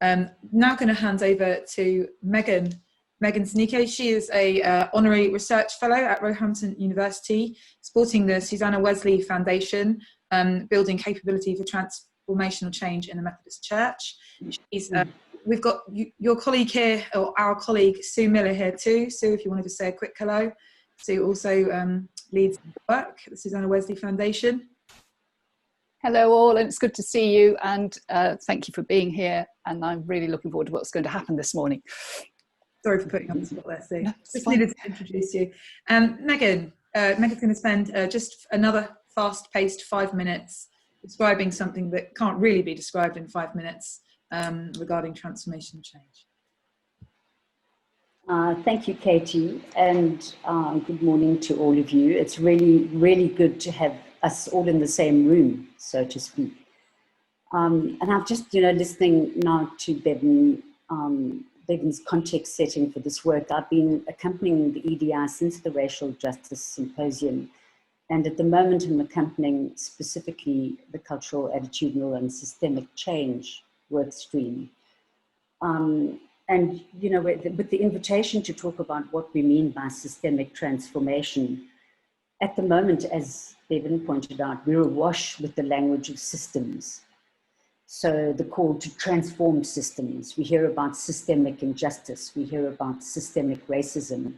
Now going to hand over to Megan Seneque. She is a honorary research fellow at Roehampton University, supporting the Susanna Wesley Foundation, building capability for transformational change in the Methodist Church. We've got your colleague here, or our colleague Sue Miller here too. Sue, if you wanted to say a quick hello. Sue also leads work at the Susanna Wesley Foundation. Hello all, and it's good to see you, and thank you for being here, and I'm really looking forward to what's going to happen this morning. Sorry for putting you on the spot there, Sue. No, just needed to introduce you. Megan's going to spend just another fast-paced 5 minutes describing something that can't really be described in 5 minutes regarding transformation change. Thank you, Katie, and good morning to all of you. It's really, really good to have us all in the same room, so to speak. And I'm just, listening now to Bevan's context setting for this work. I've been accompanying the EDI since the Racial Justice Symposium, and at the moment I'm accompanying specifically the Cultural, Attitudinal and Systemic Change work stream. And, with the invitation to talk about what we mean by systemic transformation, at the moment, as Bevan pointed out, we're awash with the language of systems. So the call to transform systems. We hear about systemic injustice. We hear about systemic racism.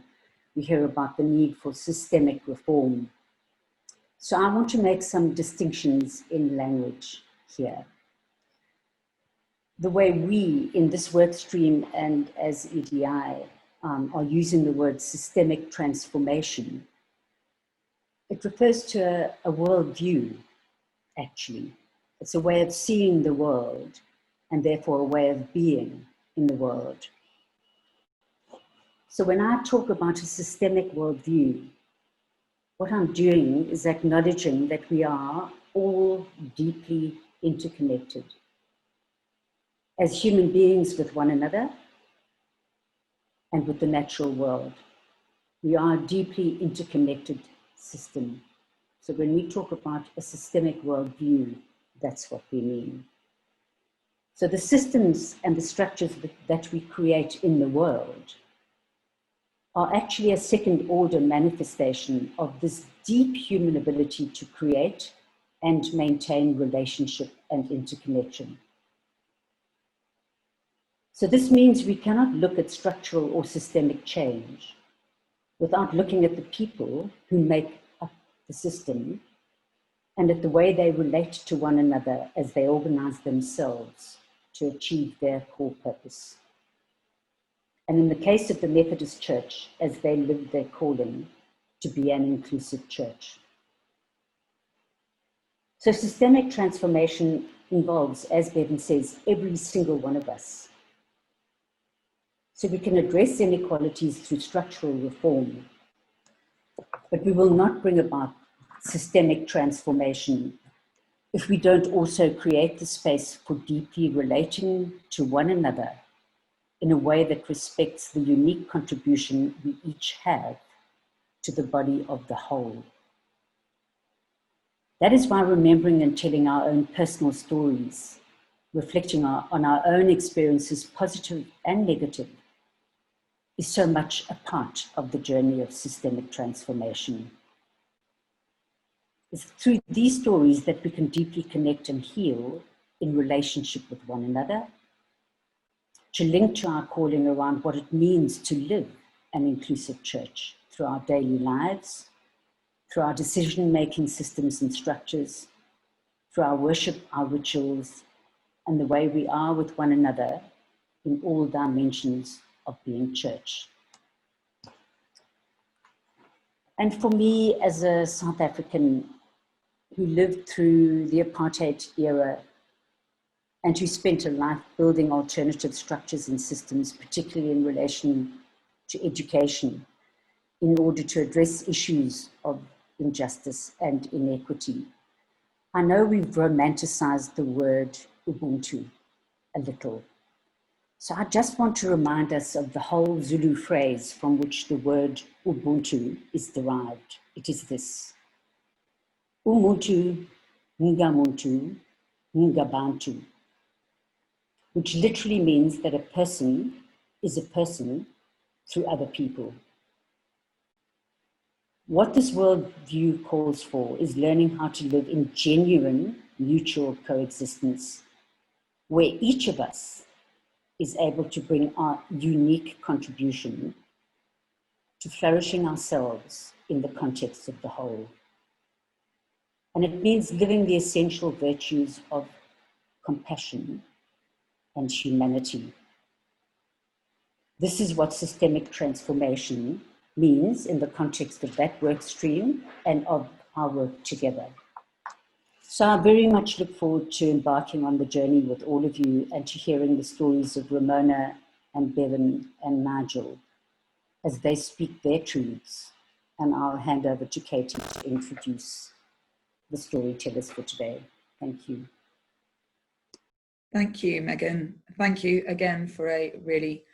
We hear about the need for systemic reform. So I want to make some distinctions in language here. The way we, in this work stream and as EDI, are using the word systemic transformation, it refers to a worldview, actually. It's a way of seeing the world and therefore a way of being in the world. So when I talk about a systemic worldview, what I'm doing is acknowledging that we are all deeply interconnected as human beings with one another and with the natural world. We are a deeply interconnected system. So when we talk about a systemic worldview, that's what we mean. So the systems and the structures that we create in the world are actually a second order manifestation of this deep human ability to create and maintain relationship and interconnection. So this means we cannot look at structural or systemic change without looking at the people who make up the system and at the way they relate to one another as they organize themselves to achieve their core purpose. And in the case of the Methodist Church, as they live their calling to be an inclusive church. So systemic transformation involves, as Bevan says, every single one of us. So we can address inequalities through structural reform, but we will not bring about systemic transformation if we don't also create the space for deeply relating to one another in a way that respects the unique contribution we each have to the body of the whole. That is why remembering and telling our own personal stories, reflecting on our own experiences, positive and negative, is so much a part of the journey of systemic transformation. It's through these stories that we can deeply connect and heal in relationship with one another, to link to our calling around what it means to live an inclusive church through our daily lives, through our decision-making systems and structures, through our worship, our rituals, and the way we are with one another in all dimensions of being church. And for me, as a South African who lived through the apartheid era and who spent a life building alternative structures and systems, particularly in relation to education, in order to address issues of injustice and inequity, I know we've romanticized the word Ubuntu a little. So I just want to remind us of the whole Zulu phrase from which the word Ubuntu is derived. It is this: Umuntu, Ngamuntu, Ngabantu. which literally means that a person is a person through other people. What this worldview calls for is learning how to live in genuine mutual coexistence, where each of us is able to bring our unique contribution to flourishing ourselves in the context of the whole. And it means living the essential virtues of compassion and humanity. This is what systemic transformation means in the context of that work stream and of our work together. So I very much look forward to embarking on the journey with all of you and to hearing the stories of Ramona and Bevan and Nigel as they speak their truths. And I'll hand over to Katie to introduce the storytellers for today. Thank you. Thank you, Megan. Thank you again for a really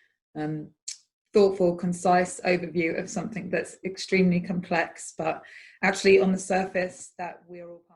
thoughtful, concise overview of something that's extremely complex, but actually on the surface that we're all part of.